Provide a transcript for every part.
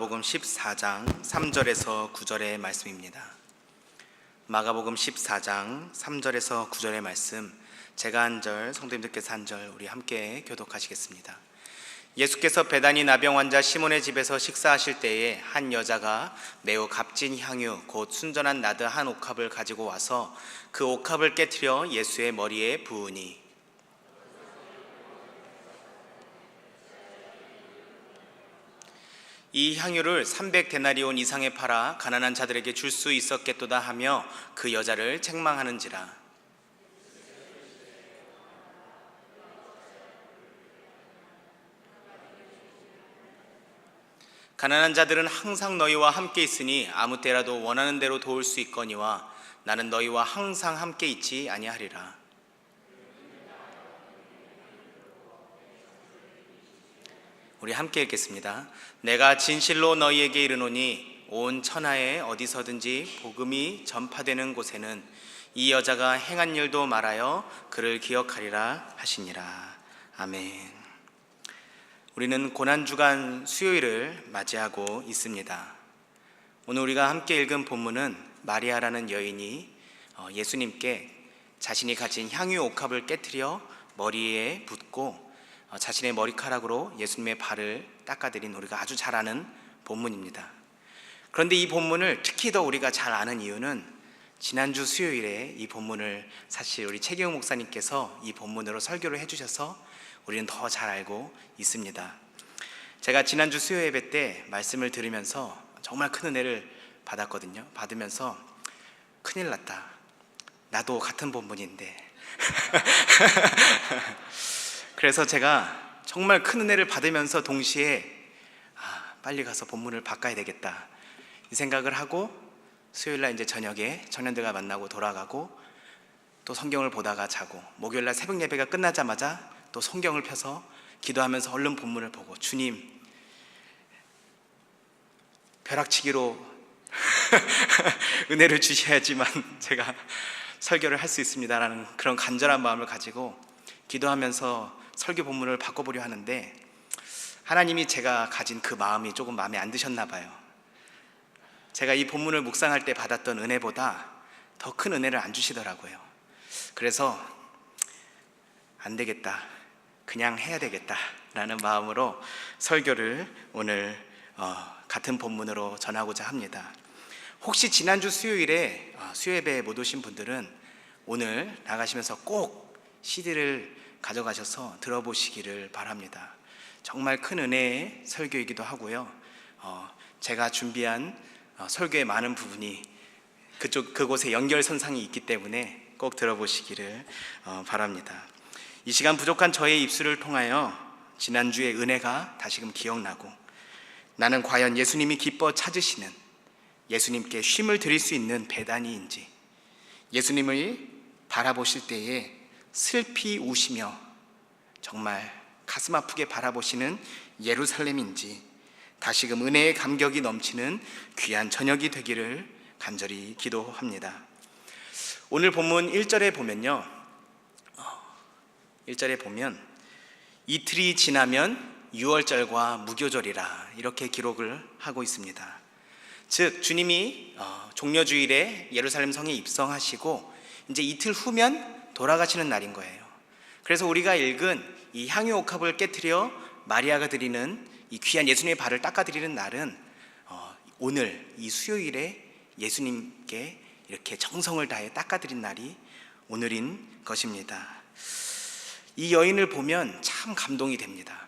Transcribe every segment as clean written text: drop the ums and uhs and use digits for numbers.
마가복음 14장 3절에서 9절의 말씀입니다. 마가복음 14장 3절에서 9절의 말씀, 제가 한 절, 성도님들께서 한 절 우리 함께 교독하시겠습니다. 예수께서 베다니 나병 환자 시몬의 집에서 식사하실 때에 한 여자가 매우 값진 향유 곧 순전한 나드 한 옥합을 가지고 와서 그 옥합을 깨트려 예수의 머리에 부으니 이 향유를 300데나리온 이상에 팔아 가난한 자들에게 줄 수 있었겠도다 하며 그 여자를 책망하는지라. 가난한 자들은 항상 너희와 함께 있으니 아무 때라도 원하는 대로 도울 수 있거니와 나는 너희와 항상 함께 있지 아니하리라. 우리 함께 읽겠습니다. 내가 진실로 너희에게 이르노니 온 천하에 어디서든지 복음이 전파되는 곳에는 이 여자가 행한 일도 말하여 그를 기억하리라 하시니라. 아멘. 우리는 고난주간 수요일을 맞이하고 있습니다. 오늘 우리가 함께 읽은 본문은 마리아라는 여인이 예수님께 자신이 가진 향유 옥합을 깨트려 머리에 붓고 자신의 머리카락으로 예수님의 발을 닦아드린 우리가 아주 잘 아는 본문입니다. 그런데 이 본문을 특히 더 우리가 잘 아는 이유는 지난주 수요일에 이 본문을 사실 우리 최기웅 목사님께서 이 본문으로 설교를 해주셔서 우리는 더 잘 알고 있습니다. 제가 지난주 수요 예배 때 말씀을 들으면서 정말 큰 은혜를 받았거든요. 받으면서 큰일 났다, 나도 같은 본문인데 그래서 제가 정말 큰 은혜를 받으면서 동시에 빨리 가서 본문을 바꿔야 되겠다 이 생각을 하고 수요일날 이제 저녁에 청년들과 만나고 돌아가고 또 성경을 보다가 자고 목요일날 새벽 예배가 끝나자마자 또 성경을 펴서 기도하면서 얼른 본문을 보고 주님 벼락치기로 은혜를 주셔야지만 제가 설교를 할 수 있습니다라는 그런 간절한 마음을 가지고 기도하면서 설교 본문을 바꿔보려 하는데 하나님이 제가 가진 그 마음이 조금 마음에 안 드셨나 봐요. 제가 이 본문을 묵상할 때 받았던 은혜보다 더 큰 은혜를 안 주시더라고요. 그래서 안 되겠다, 그냥 해야 되겠다 라는 마음으로 설교를 오늘 같은 본문으로 전하고자 합니다. 혹시 지난주 수요일에 수요예배에 못 오신 분들은 오늘 나가시면서 꼭 CD를 가져가셔서 들어보시기를 바랍니다. 정말 큰 은혜의 설교이기도 하고요. 제가 준비한 설교의 많은 부분이 그곳에 연결선상이 있기 때문에 꼭 들어보시기를 바랍니다. 이 시간 부족한 저의 입술을 통하여 지난주의 은혜가 다시금 기억나고 나는 과연 예수님이 기뻐 찾으시는, 예수님께 쉼을 드릴 수 있는 베다니인지, 예수님을 바라보실 때에 슬피 우시며 정말 가슴 아프게 바라보시는 예루살렘인지 다시금 은혜의 감격이 넘치는 귀한 저녁이 되기를 간절히 기도합니다. 오늘 본문 1절에 보면요, 1절에 보면 이틀이 지나면 유월절과 무교절이라 이렇게 기록을 하고 있습니다. 즉 주님이 종려주일에 예루살렘 성에 입성하시고 이제 이틀 후면 돌아가시는 날인 거예요. 그래서 우리가 읽은 이 향유 옥합을 깨트려 마리아가 드리는 이 귀한 예수님의 발을 닦아드리는 날은 오늘 이 수요일에 예수님께 이렇게 정성을 다해 닦아드린 날이 오늘인 것입니다. 이 여인을 보면 참 감동이 됩니다.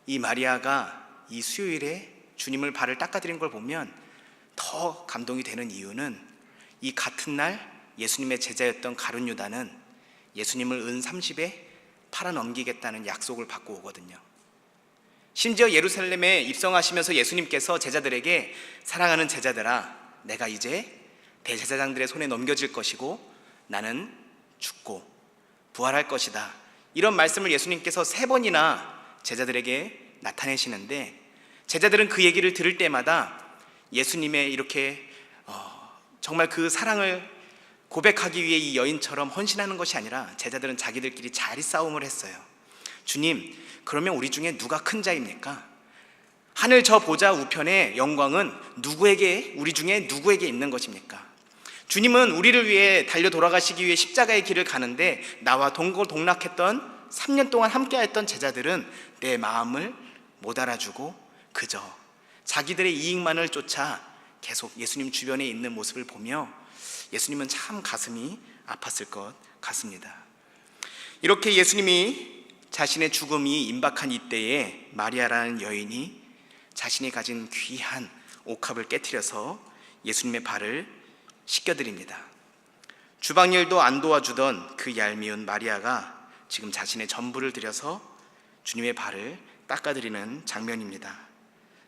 이 마리아가 이 수요일에 주님을 발을 닦아드린 걸 보면 더 감동이 되는 이유는 이 같은 날 예수님의 제자였던 가룟 유다는 예수님을 은 30에 팔아넘기겠다는 약속을 받고 오거든요. 심지어 예루살렘에 입성하시면서 예수님께서 제자들에게 사랑하는 제자들아, 내가 이제 대제사장들의 손에 넘겨질 것이고 나는 죽고 부활할 것이다, 이런 말씀을 예수님께서 3번이나 제자들에게 나타내시는데 제자들은 그 얘기를 들을 때마다 예수님의 이렇게 정말 그 사랑을 고백하기 위해 이 여인처럼 헌신하는 것이 아니라 제자들은 자기들끼리 자리 싸움을 했어요. 주님, 그러면 우리 중에 누가 큰 자입니까? 하늘 저 보좌 우편의 영광은 누구에게, 우리 중에 누구에게 있는 것입니까? 주님은 우리를 위해 달려 돌아가시기 위해 십자가의 길을 가는데 나와 동고동락했던 3년 동안 함께했던 제자들은 내 마음을 못 알아주고 그저 자기들의 이익만을 쫓아 계속 예수님 주변에 있는 모습을 보며 예수님은 참 가슴이 아팠을 것 같습니다. 이렇게 예수님이 자신의 죽음이 임박한 이때에 마리아라는 여인이 자신이 가진 귀한 옥합을 깨트려서 예수님의 발을 씻겨드립니다. 주방일도 안 도와주던 그 얄미운 마리아가 지금 자신의 전부를 들여서 주님의 발을 닦아드리는 장면입니다.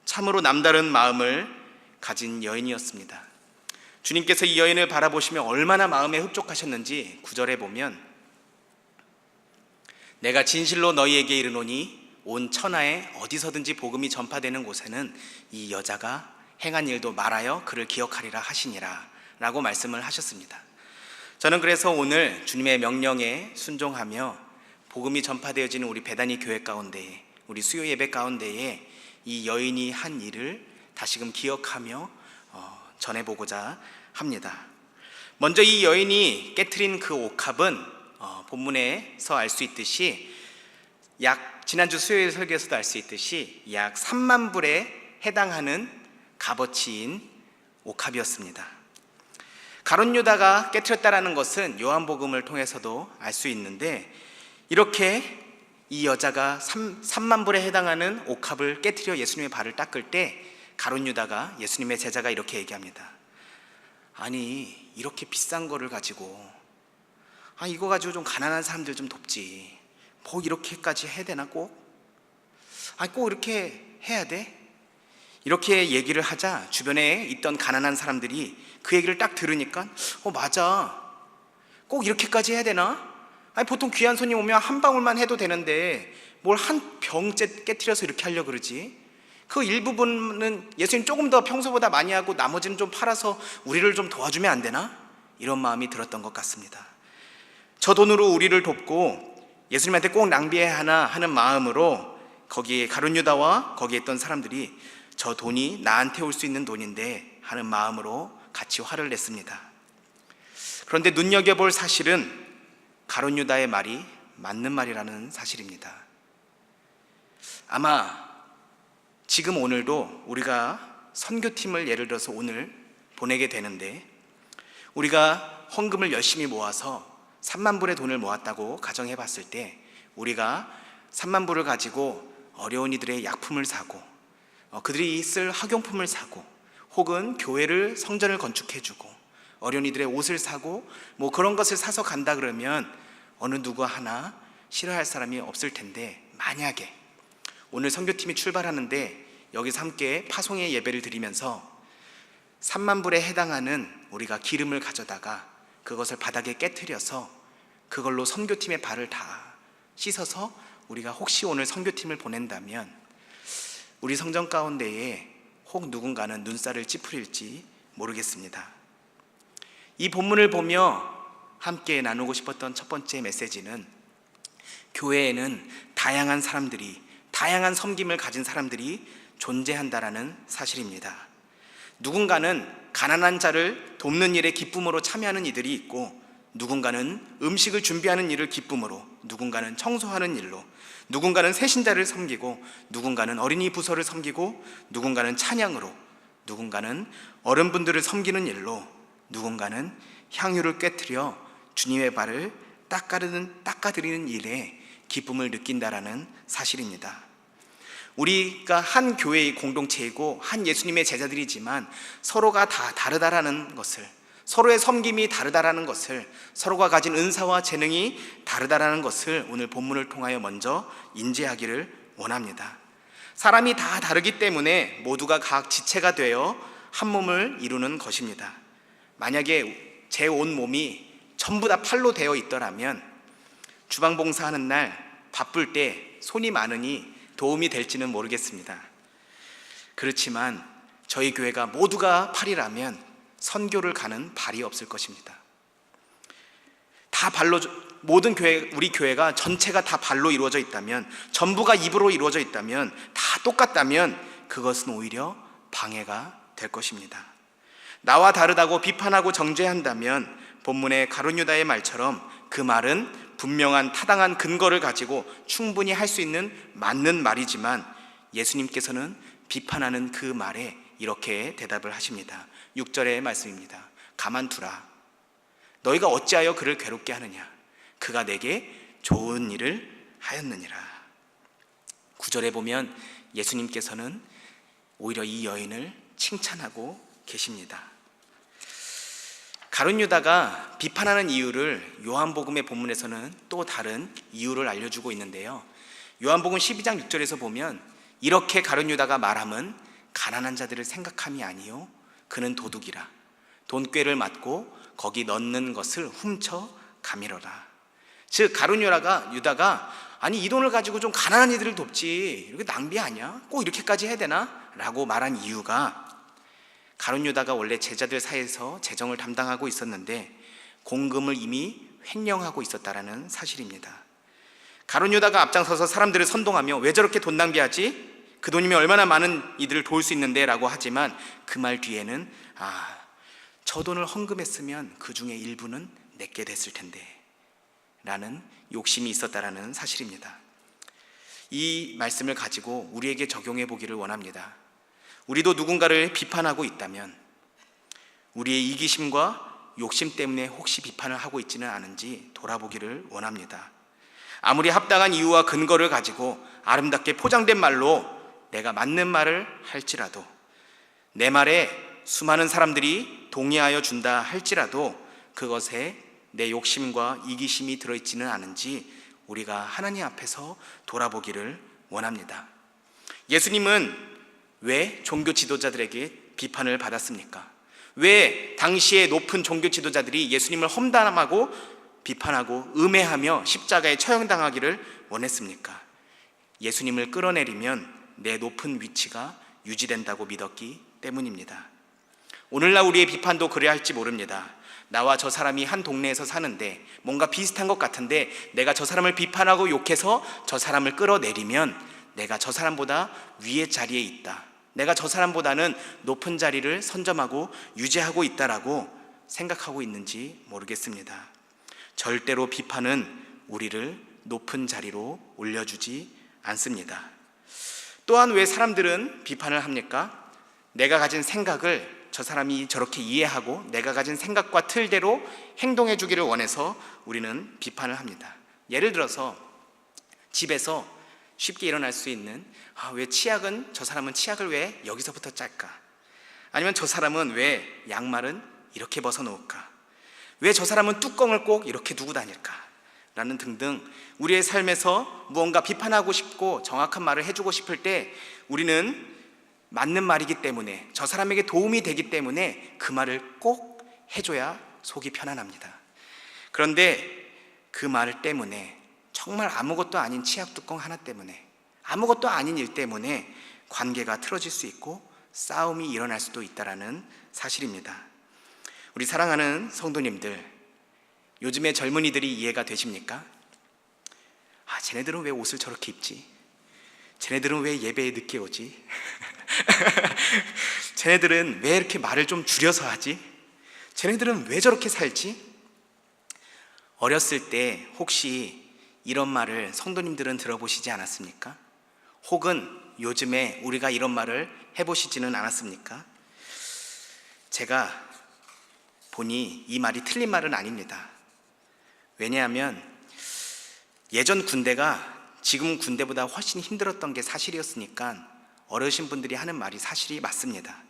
참으로 남다른 마음을 가진 여인이었습니다. 주님께서 이 여인을 바라보시며 얼마나 마음에 흡족하셨는지 9절에 보면 내가 진실로 너희에게 이르노니 온 천하에 어디서든지 복음이 전파되는 곳에는 이 여자가 행한 일도 말하여 그를 기억하리라 하시니라 라고 말씀을 하셨습니다. 저는 그래서 오늘 주님의 명령에 순종하며 복음이 전파되어지는 우리 베다니 교회 가운데에, 우리 수요 예배 가운데에 이 여인이 한 일을 다시금 기억하며 전해보고자 합니다. 먼저 이 여인이 깨트린 그 옥합은 본문에서 알 수 있듯이 지난주 수요일 설교에서도 알 수 있듯이 약 3만 불에 해당하는 값어치인 옥합이었습니다. 가룟 유다가 깨트렸다라는 것은 요한복음을 통해서도 알 수 있는데, 이렇게 이 여자가 3만 불에 해당하는 옥합을 깨트려 예수님의 발을 닦을 때 가룟 유다가, 예수님의 제자가 이렇게 얘기합니다. 아니 이렇게 비싼 거를 가지고 이거 가지고 좀 가난한 사람들 좀 돕지, 뭐 이렇게까지 해야 되나? 꼭 이렇게 해야 돼? 이렇게 얘기를 하자 주변에 있던 가난한 사람들이 그 얘기를 딱 들으니까 맞아, 꼭 이렇게까지 해야 되나? 보통 귀한 손님 오면 한 방울만 해도 되는데 뭘 한 병째 깨트려서 이렇게 하려고 그러지? 그 일부분은 예수님 조금 더 평소보다 많이 하고 나머지는 좀 팔아서 우리를 좀 도와주면 안 되나? 이런 마음이 들었던 것 같습니다. 저 돈으로 우리를 돕고 예수님한테 꼭 낭비해야 하나 하는 마음으로 거기에 가룟 유다와 거기에 있던 사람들이 저 돈이 나한테 올 수 있는 돈인데 하는 마음으로 같이 화를 냈습니다. 그런데 눈여겨볼 사실은 가룟 유다의 말이 맞는 말이라는 사실입니다. 아마 지금 오늘도 우리가 선교팀을 예를 들어서 오늘 보내게 되는데, 우리가 헌금을 열심히 모아서 3만 불의 돈을 모았다고 가정해 봤을 때 우리가 3만 불을 가지고 어려운 이들의 약품을 사고 그들이 쓸 학용품을 사고 혹은 교회를, 성전을 건축해 주고 어려운 이들의 옷을 사고 뭐 그런 것을 사서 간다 그러면 어느 누구 하나 싫어할 사람이 없을 텐데, 만약에 오늘 선교팀이 출발하는데 여기서 함께 파송의 예배를 드리면서 3만 불에 해당하는 우리가 기름을 가져다가 그것을 바닥에 깨트려서 그걸로 선교팀의 발을 다 씻어서 우리가 혹시 오늘 선교팀을 보낸다면 우리 성전 가운데에 혹 누군가는 눈살을 찌푸릴지 모르겠습니다. 이 본문을 보며 함께 나누고 싶었던 첫 번째 메시지는 교회에는 다양한 사람들이, 다양한 섬김을 가진 사람들이 존재한다라는 사실입니다. 누군가는 가난한 자를 돕는 일에 기쁨으로 참여하는 이들이 있고, 누군가는 음식을 준비하는 일을 기쁨으로, 누군가는 청소하는 일로, 누군가는 새신자를 섬기고, 누군가는 어린이 부서를 섬기고, 누군가는 찬양으로, 누군가는 어른분들을 섬기는 일로, 누군가는 향유를 꿰트려 주님의 발을 닦아드리는 일에 기쁨을 느낀다라는 사실입니다. 우리가 한 교회의 공동체이고 한 예수님의 제자들이지만 서로가 다 다르다라는 것을, 서로의 섬김이 다르다라는 것을, 서로가 가진 은사와 재능이 다르다라는 것을 오늘 본문을 통하여 먼저 인지하기를 원합니다. 사람이 다 다르기 때문에 모두가 각 지체가 되어 한 몸을 이루는 것입니다. 만약에 제 온 몸이 전부 다 팔로 되어 있더라면 주방 봉사하는 날 바쁠 때 손이 많으니 도움이 될지는 모르겠습니다. 그렇지만 저희 교회가 모두가 팔이라면 선교를 가는 발이 없을 것입니다. 다 발로, 모든 교회, 우리 교회가 전체가 다 발로 이루어져 있다면, 전부가 입으로 이루어져 있다면, 다 똑같다면 그것은 오히려 방해가 될 것입니다. 나와 다르다고 비판하고 정죄한다면 본문의 가룟 유다의 말처럼 그 말은 분명한 타당한 근거를 가지고 충분히 할 수 있는 맞는 말이지만 예수님께서는 비판하는 그 말에 이렇게 대답을 하십니다. 6절의 말씀입니다. 가만두라. 너희가 어찌하여 그를 괴롭게 하느냐? 그가 내게 좋은 일을 하였느니라. 9절에 보면 예수님께서는 오히려 이 여인을 칭찬하고 계십니다. 가룟 유다가 비판하는 이유를 요한복음의 본문에서는 또 다른 이유를 알려주고 있는데요. 요한복음 12장 6절에서 보면 이렇게 가룟 유다가 말함은 가난한 자들을 생각함이 아니요 그는 도둑이라. 돈꾀를 맞고 거기 넣는 것을 훔쳐 가미러라. 즉 가룟 유다가 아니 이 돈을 가지고 좀 가난한 이들을 돕지 이렇게 낭비 아니야? 꼭 이렇게까지 해야 되나? 라고 말한 이유가 가룟 유다가 원래 제자들 사이에서 재정을 담당하고 있었는데 공금을 이미 횡령하고 있었다라는 사실입니다. 가룟 유다가 앞장서서 사람들을 선동하며 왜 저렇게 돈 낭비하지? 그 돈이면 얼마나 많은 이들을 도울 수 있는데 라고 하지만 그 말 뒤에는 저 돈을 헌금했으면 그 중에 일부는 내게 됐을 텐데 라는 욕심이 있었다라는 사실입니다. 이 말씀을 가지고 우리에게 적용해 보기를 원합니다. 우리도 누군가를 비판하고 있다면 우리의 이기심과 욕심 때문에 혹시 비판을 하고 있지는 않은지 돌아보기를 원합니다. 아무리 합당한 이유와 근거를 가지고 아름답게 포장된 말로 내가 맞는 말을 할지라도 내 말에 수많은 사람들이 동의하여 준다 할지라도 그것에 내 욕심과 이기심이 들어있지는 않은지 우리가 하나님 앞에서 돌아보기를 원합니다. 예수님은 왜 종교 지도자들에게 비판을 받았습니까? 왜 당시의 높은 종교 지도자들이 예수님을 험담하고 비판하고 음해하며 십자가에 처형당하기를 원했습니까? 예수님을 끌어내리면 내 높은 위치가 유지된다고 믿었기 때문입니다. 오늘날 우리의 비판도 그래야 할지 모릅니다. 나와 저 사람이 한 동네에서 사는데 뭔가 비슷한 것 같은데 내가 저 사람을 비판하고 욕해서 저 사람을 끌어내리면 내가 저 사람보다 위의 자리에 있다, 내가 저 사람보다는 높은 자리를 선점하고 유지하고 있다라고 생각하고 있는지 모르겠습니다. 절대로 비판은 우리를 높은 자리로 올려주지 않습니다. 또한 왜 사람들은 비판을 합니까? 내가 가진 생각을 저 사람이 저렇게 이해하고 내가 가진 생각과 틀대로 행동해 주기를 원해서 우리는 비판을 합니다. 예를 들어서 집에서 쉽게 일어날 수 있는 왜 치약은 저 사람은 치약을 왜 여기서부터 짤까? 아니면 저 사람은 왜 양말은 이렇게 벗어놓을까? 왜 저 사람은 뚜껑을 꼭 이렇게 두고 다닐까? 라는 등등 우리의 삶에서 무언가 비판하고 싶고 정확한 말을 해주고 싶을 때 우리는 맞는 말이기 때문에 저 사람에게 도움이 되기 때문에 그 말을 꼭 해줘야 속이 편안합니다. 그런데 그 말 때문에 정말 아무것도 아닌 치약 뚜껑 하나 때문에 아무것도 아닌 일 때문에 관계가 틀어질 수 있고 싸움이 일어날 수도 있다는 사실입니다. 우리 사랑하는 성도님들, 요즘의 젊은이들이 이해가 되십니까? 쟤네들은 왜 옷을 저렇게 입지? 쟤네들은 왜 예배에 늦게 오지? 쟤네들은 왜 이렇게 말을 좀 줄여서 하지? 쟤네들은 왜 저렇게 살지? 어렸을 때 혹시 이런 말을 성도님들은 들어보시지 않았습니까? 혹은 요즘에 우리가 이런 말을 해보시지는 않았습니까? 제가 보니 이 말이 틀린 말은 아닙니다. 왜냐하면 예전 군대가 지금 군대보다 훨씬 힘들었던 게 사실이었으니까 어르신분들이 하는 말이 사실이 맞습니다.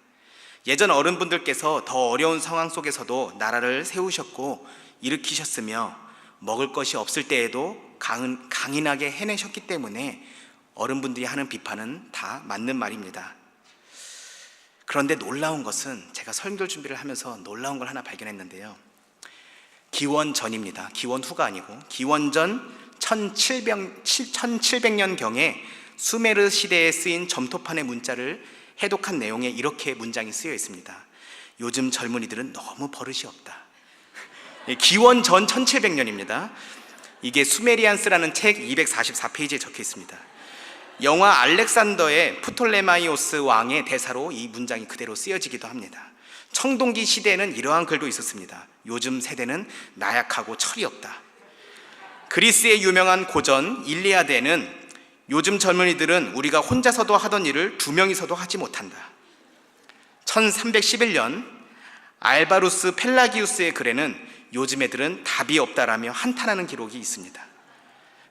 예전 어른분들께서 더 어려운 상황 속에서도 나라를 세우셨고 일으키셨으며 먹을 것이 없을 때에도 강인하게 해내셨기 때문에 어른분들이 하는 비판은 다 맞는 말입니다. 그런데 놀라운 것은 제가 설교 준비를 하면서 놀라운 걸 하나 발견했는데요. 기원전입니다. 기원후가 아니고 기원전 1700년경에 수메르 시대에 쓰인 점토판의 문자를 해독한 내용에 이렇게 문장이 쓰여 있습니다. 요즘 젊은이들은 너무 버릇이 없다. 기원전 1700년입니다. 이게 수메리안스라는 책 244페이지에 적혀 있습니다. 영화 알렉산더의 프톨레마이오스 왕의 대사로 이 문장이 그대로 쓰여지기도 합니다. 청동기 시대에는 이러한 글도 있었습니다. 요즘 세대는 나약하고 철이 없다. 그리스의 유명한 고전 일리아드에는 요즘 젊은이들은 우리가 혼자서도 하던 일을 두 명이서도 하지 못한다. 1311년 알바루스 펠라기우스의 글에는 요즘 애들은 답이 없다라며 한탄하는 기록이 있습니다.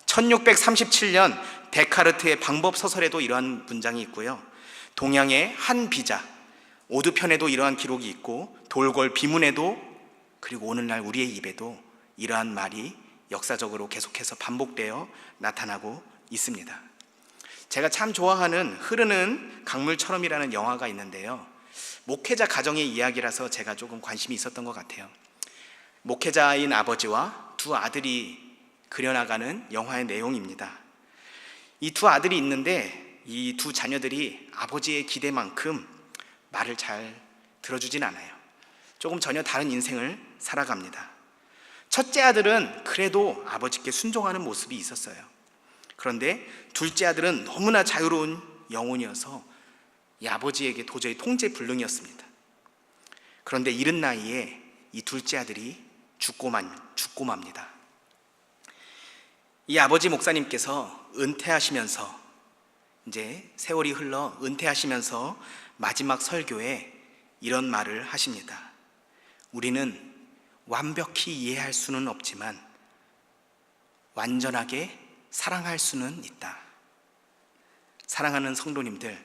1637년 데카르트의 방법 소설에도 이러한 문장이 있고요. 동양의 한 비자 오두편에도 이러한 기록이 있고 돌궐 비문에도, 그리고 오늘날 우리의 입에도 이러한 말이 역사적으로 계속해서 반복되어 나타나고 있습니다. 제가 참 좋아하는 흐르는 강물처럼이라는 영화가 있는데요, 목회자 가정의 이야기라서 제가 조금 관심이 있었던 것 같아요. 목회자인 아버지와 두 아들이 그려나가는 영화의 내용입니다. 이 두 아들이 있는데 이 두 자녀들이 아버지의 기대만큼 말을 잘 들어주진 않아요. 조금 전혀 다른 인생을 살아갑니다. 첫째 아들은 그래도 아버지께 순종하는 모습이 있었어요. 그런데 둘째 아들은 너무나 자유로운 영혼이어서 이 아버지에게 도저히 통제불능이었습니다. 그런데 이른 나이에 이 둘째 아들이 죽고 맙니다. 이 아버지 목사님께서 은퇴하시면서, 이제 세월이 흘러 은퇴하시면서 마지막 설교에 이런 말을 하십니다. 우리는 완벽히 이해할 수는 없지만 완전하게 사랑할 수는 있다. 사랑하는 성도님들,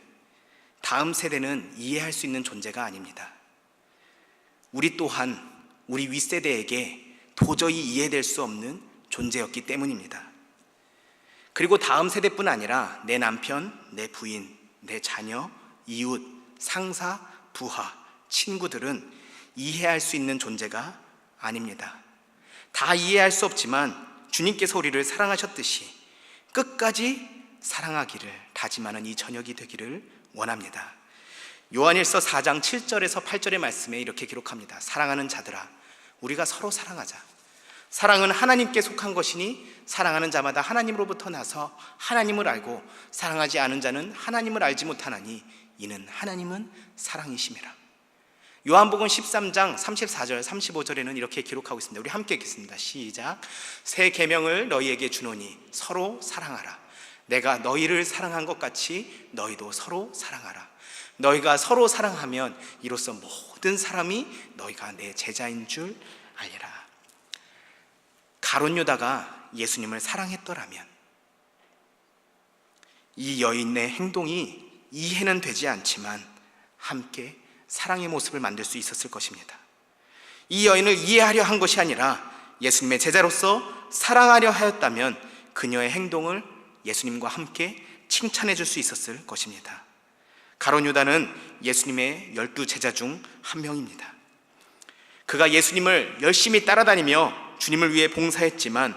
다음 세대는 이해할 수 있는 존재가 아닙니다. 우리 또한 우리 윗세대에게 도저히 이해될 수 없는 존재였기 때문입니다. 그리고 다음 세대뿐 아니라 내 남편, 내 부인, 내 자녀, 이웃, 상사, 부하, 친구들은 이해할 수 있는 존재가 아닙니다. 다 이해할 수 없지만 주님께서 우리를 사랑하셨듯이 끝까지 사랑하기를 다짐하는 이 저녁이 되기를 원합니다. 요한일서 4장 7절에서 8절의 말씀에 이렇게 기록합니다. 사랑하는 자들아, 우리가 서로 사랑하자. 사랑은 하나님께 속한 것이니 사랑하는 자마다 하나님으로부터 나서 하나님을 알고 사랑하지 않은 자는 하나님을 알지 못하나니 이는 하나님은 사랑이심이라. 요한복음 13장 34절 35절에는 이렇게 기록하고 있습니다. 우리 함께 읽겠습니다. 시작. 새 계명을 너희에게 주노니 서로 사랑하라. 내가 너희를 사랑한 것 같이 너희도 서로 사랑하라. 너희가 서로 사랑하면 이로써 모든 사람이 너희가 내 제자인 줄 알리라. 가룟 유다가 예수님을 사랑했더라면 이 여인의 행동이 이해는 되지 않지만 함께 사랑의 모습을 만들 수 있었을 것입니다. 이 여인을 이해하려 한 것이 아니라 예수님의 제자로서 사랑하려 하였다면 그녀의 행동을 예수님과 함께 칭찬해 줄 수 있었을 것입니다. 가룟 유다는 예수님의 12 제자 중 한 명입니다. 그가 예수님을 열심히 따라다니며 주님을 위해 봉사했지만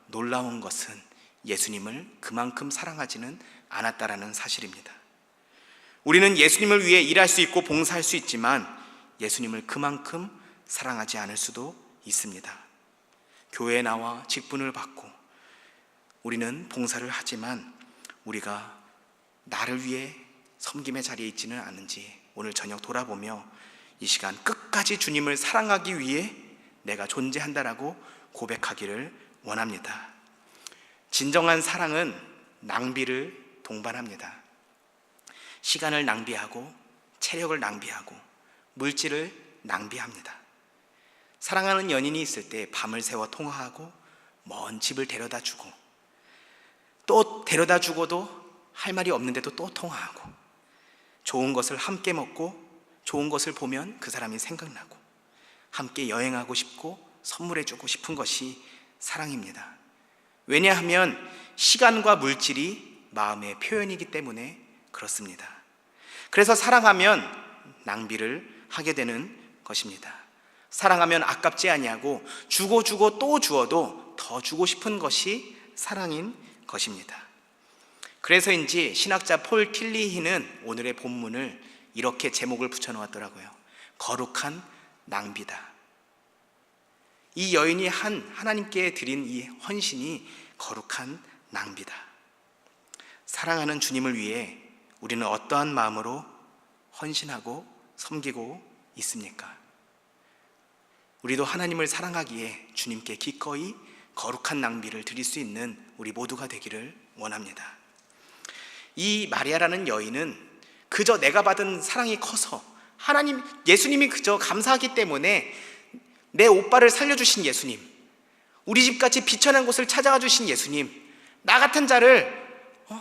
놀라운 것은 예수님을 그만큼 사랑하지는 않았다라는 사실입니다. 우리는 예수님을 위해 일할 수 있고 봉사할 수 있지만 예수님을 그만큼 사랑하지 않을 수도 있습니다. 교회에 나와 직분을 받고 우리는 봉사를 하지만 우리가 나를 위해 섬김의 자리에 있지는 않은지 오늘 저녁 돌아보며 이 시간 끝까지 주님을 사랑하기 위해 내가 존재한다라고 고백하기를 원합니다. 진정한 사랑은 낭비를 동반합니다. 시간을 낭비하고 체력을 낭비하고 물질을 낭비합니다. 사랑하는 연인이 있을 때 밤을 새워 통화하고 먼 집을 데려다 주고 또 데려다 주고도 할 말이 없는데도 또 통화하고 좋은 것을 함께 먹고 좋은 것을 보면 그 사람이 생각나고 함께 여행하고 싶고 선물해주고 싶은 것이 사랑입니다. 왜냐하면 시간과 물질이 마음의 표현이기 때문에 그렇습니다. 그래서 사랑하면 낭비를 하게 되는 것입니다. 사랑하면 아깝지 아니하고 주고 또 주어도 더 주고 싶은 것이 사랑인 것입니다. 그래서인지 신학자 폴 틸리히는 오늘의 본문을 이렇게 제목을 붙여놓았더라고요. 거룩한 낭비다. 이 여인이 하나님께 드린 이 헌신이 거룩한 낭비다. 사랑하는 주님을 위해 우리는 어떠한 마음으로 헌신하고 섬기고 있습니까? 우리도 하나님을 사랑하기에 주님께 기꺼이 거룩한 낭비를 드릴 수 있는 우리 모두가 되기를 원합니다. 이 마리아라는 여인은 그저 내가 받은 사랑이 커서 예수님이 그저 감사하기 때문에 내 오빠를 살려주신 예수님, 우리 집같이 비천한 곳을 찾아가 주신 예수님, 나 같은 자를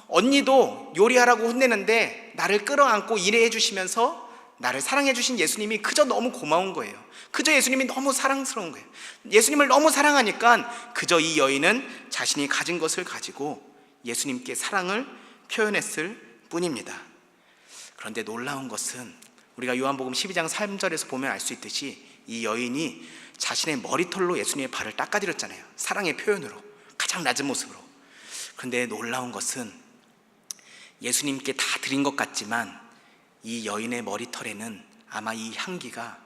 언니도 요리하라고 혼내는데 나를 끌어안고 일해 주시면서 나를 사랑해 주신 예수님이 그저 너무 고마운 거예요. 그저 예수님이 너무 사랑스러운 거예요. 예수님을 너무 사랑하니까 그저 이 여인은 자신이 가진 것을 가지고 예수님께 사랑을 표현했을 뿐입니다. 그런데 놀라운 것은 우리가 요한복음 12장 3절에서 보면 알 수 있듯이 이 여인이 자신의 머리털로 예수님의 발을 닦아드렸잖아요. 사랑의 표현으로, 가장 낮은 모습으로. 그런데 놀라운 것은 예수님께 다 드린 것 같지만 이 여인의 머리털에는 아마 이 향기가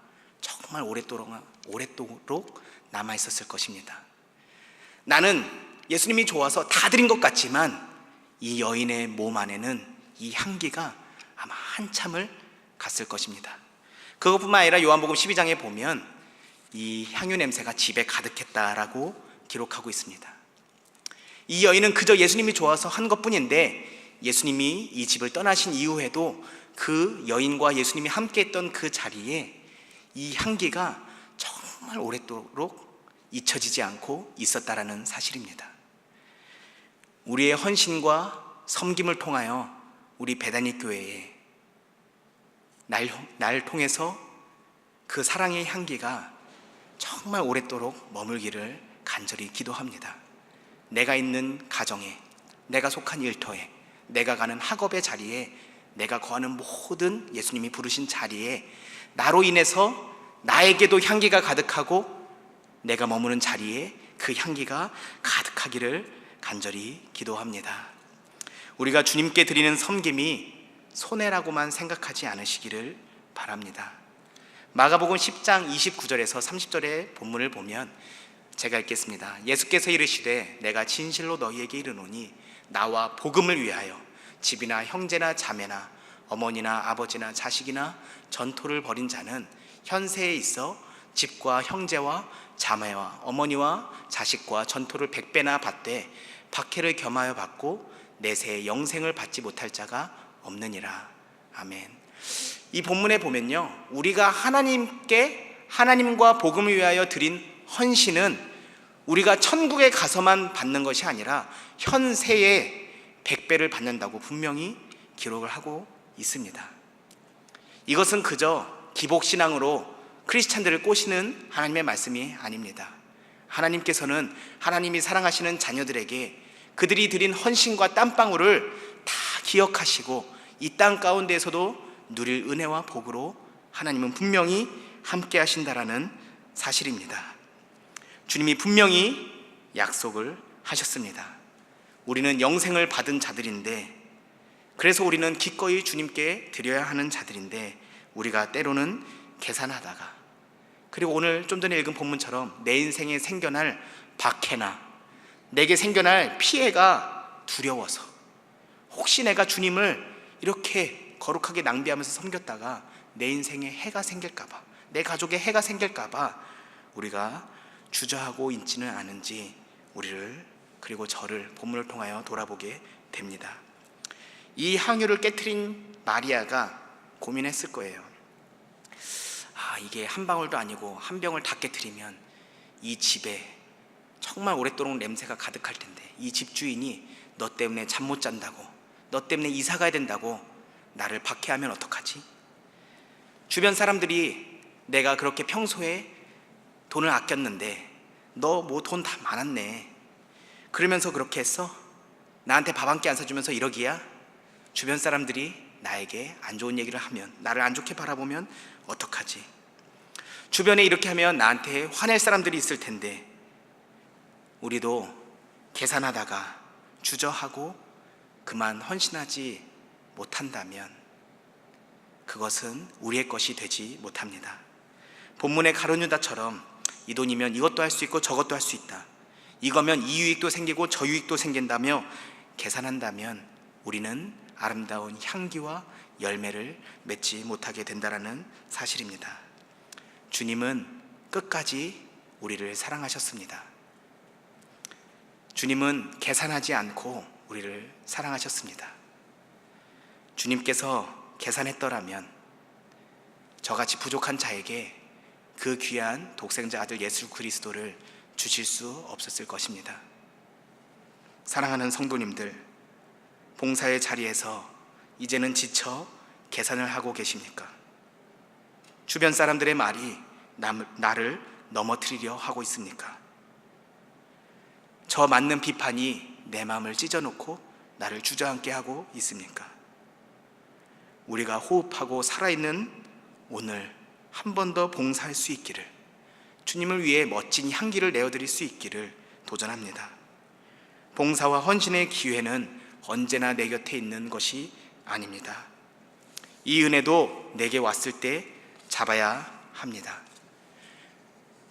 정말 오랫도록 남아있었을 것입니다. 나는 예수님이 좋아서 다 드린 것 같지만 이 여인의 몸 안에는 이 향기가 아마 한참을 갔을 것입니다. 그것뿐만 아니라 요한복음 12장에 보면 이 향유 냄새가 집에 가득했다라고 기록하고 있습니다. 이 여인은 그저 예수님이 좋아서 한 것뿐인데 예수님이 이 집을 떠나신 이후에도 그 여인과 예수님이 함께 했던 그 자리에 이 향기가 정말 오랫도록 잊혀지지 않고 있었다라는 사실입니다. 우리의 헌신과 섬김을 통하여 우리 베다니 교회에 날 통해서 그 사랑의 향기가 정말 오랫도록 머물기를 간절히 기도합니다. 내가 있는 가정에, 내가 속한 일터에, 내가 가는 학업의 자리에, 내가 거하는 모든 예수님이 부르신 자리에 나로 인해서 나에게도 향기가 가득하고 내가 머무는 자리에 그 향기가 가득하기를 간절히 기도합니다. 우리가 주님께 드리는 섬김이 손해라고만 생각하지 않으시기를 바랍니다. 마가복음 10장 29절에서 30절의 본문을 보면 제가 읽겠습니다. 예수께서 이르시되 내가 진실로 너희에게 이르노니 나와 복음을 위하여 집이나 형제나 자매나 어머니나 아버지나 자식이나 전토를 벌인 자는 현세에 있어 집과 형제와 자매와 어머니와 자식과 전토를 100배나 받되 박해를 겸하여 받고 내세에 영생을 받지 못할 자가 없느니라. 아멘. 이 본문에 보면요, 우리가 하나님과 복음을 위하여 드린 헌신은 우리가 천국에 가서만 받는 것이 아니라 현세에 100배를 받는다고 분명히 기록을 하고 있습니다. 이것은 그저 기복신앙으로 크리스찬들을 꼬시는 하나님의 말씀이 아닙니다. 하나님께서는 하나님이 사랑하시는 자녀들에게 그들이 드린 헌신과 땀방울을 다 기억하시고 이 땅 가운데에서도 누릴 은혜와 복으로 하나님은 분명히 함께 하신다라는 사실입니다. 주님이 분명히 약속을 하셨습니다. 우리는 영생을 받은 자들인데, 그래서 우리는 기꺼이 주님께 드려야 하는 자들인데 우리가 때로는 계산하다가, 그리고 오늘 좀 전에 읽은 본문처럼 내 인생에 생겨날 박해나 내게 생겨날 피해가 두려워서, 혹시 내가 주님을 이렇게 거룩하게 낭비하면서 섬겼다가 내 인생에 해가 생길까봐, 내 가족에 해가 생길까봐 우리가 주저하고 있지는 않은지 우리를, 그리고 저를 본문을 통하여 돌아보게 됩니다. 이 향유를 깨트린 마리아가 고민했을 거예요. 이게 한 방울도 아니고 한 병을 다 깨트리면 이 집에 정말 오랫도록 냄새가 가득할 텐데, 이 집주인이 너 때문에 잠 못 잔다고, 너 때문에 이사 가야 된다고 나를 박해하면 어떡하지? 주변 사람들이 내가 그렇게 평소에 돈을 아꼈는데 너 뭐 돈 다 많았네, 그러면서 그렇게 했어? 나한테 밥 한 끼 안 사주면서 이러기야? 주변 사람들이 나에게 안 좋은 얘기를 하면, 나를 안 좋게 바라보면 어떡하지? 주변에 이렇게 하면 나한테 화낼 사람들이 있을 텐데, 우리도 계산하다가 주저하고 그만 헌신하지 못한다면 그것은 우리의 것이 되지 못합니다. 본문의 가룟유다처럼 이 돈이면 이것도 할 수 있고 저것도 할 수 있다, 이거면 이 유익도 생기고 저 유익도 생긴다며 계산한다면 우리는 아름다운 향기와 열매를 맺지 못하게 된다는 사실입니다. 주님은 끝까지 우리를 사랑하셨습니다. 주님은 계산하지 않고 우리를 사랑하셨습니다. 주님께서 계산했더라면 저같이 부족한 자에게 그 귀한 독생자 아들 예수 그리스도를 주실 수 없었을 것입니다. 사랑하는 성도님들, 봉사의 자리에서 이제는 지쳐 계산을 하고 계십니까? 주변 사람들의 말이 나를 넘어뜨리려 하고 있습니까? 저 맞는 비판이 내 마음을 찢어놓고 나를 주저앉게 하고 있습니까? 우리가 호흡하고 살아있는 오늘 한 번 더 봉사할 수 있기를, 주님을 위해 멋진 향기를 내어드릴 수 있기를 도전합니다. 봉사와 헌신의 기회는 언제나 내 곁에 있는 것이 아닙니다. 이 은혜도 내게 왔을 때 잡아야 합니다.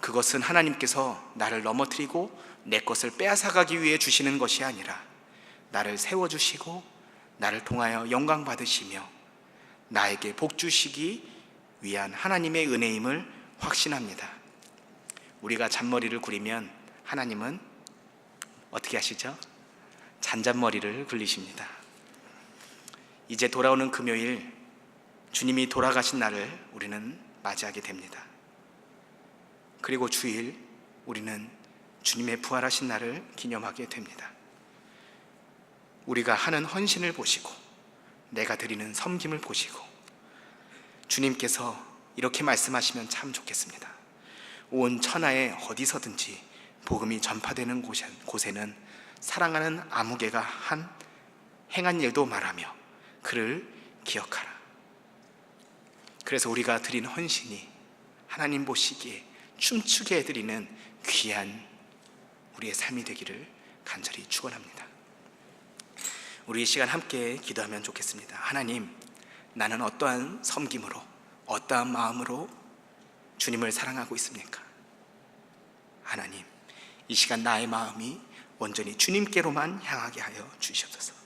그것은 하나님께서 나를 넘어뜨리고 내 것을 빼앗아가기 위해 주시는 것이 아니라 나를 세워주시고 나를 통하여 영광 받으시며 나에게 복 주시기 위한 하나님의 은혜임을 확신합니다. 우리가 잔머리를 굴리면 하나님은 어떻게 하시죠? 잔잔머리를 굴리십니다. 이제 돌아오는 금요일, 주님이 돌아가신 날을 우리는 맞이하게 됩니다. 그리고 주일, 우리는 주님의 부활하신 날을 기념하게 됩니다. 우리가 하는 헌신을 보시고 내가 드리는 섬김을 보시고 주님께서 이렇게 말씀하시면 참 좋겠습니다. 온 천하에 어디서든지 복음이 전파되는 곳에는 사랑하는 아무개가 행한 일도 말하며 그를 기억하라. 그래서 우리가 드린 헌신이 하나님 보시기에 춤추게 해드리는 귀한 우리의 삶이 되기를 간절히 축원합니다. 우리 이 시간 함께 기도하면 좋겠습니다. 하나님, 나는 어떠한 섬김으로, 어떠한 마음으로 주님을 사랑하고 있습니까? 하나님, 이 시간 나의 마음이 온전히 주님께로만 향하게 하여 주시옵소서.